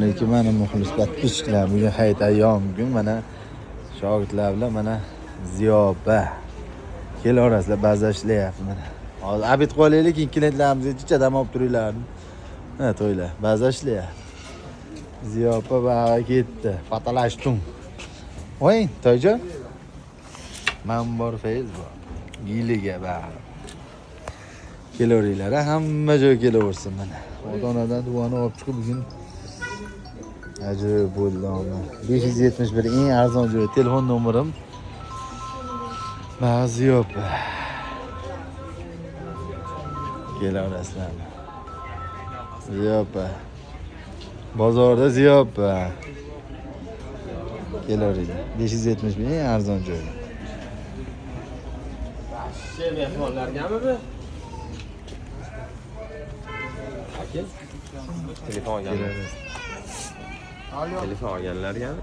Lekin mana muxlis подписчиклар bugun hayit ayyom bugun mana shogirdlar bilan mana ziyofa kelaverasizlar, baza ishlayapti mana. Hozir abid qo'yaylik, keyin klientlarimizga chichadan olib turinglar. Ha, to'ylar, baza ishlayapti. Ziyofa baga ketdi, patalashdim. Voy, toyjon. Men bor Fayz bor. Yiliga bari. Kelaveringlar, hamma joy kelaversin mana. Ota-onadan duoni olib chiqib bugun ajoyib bo'ldi ona. 571 eng arzon joy, telefon nomerim. Ziyofa. Kelaverasizlar. Ziyofa. Bozorda ziyofa. Kelaveringlar. 571 eng arzon joy. Şey mehmonlargami bu? Telefon olganlar. Telefon olganlargami?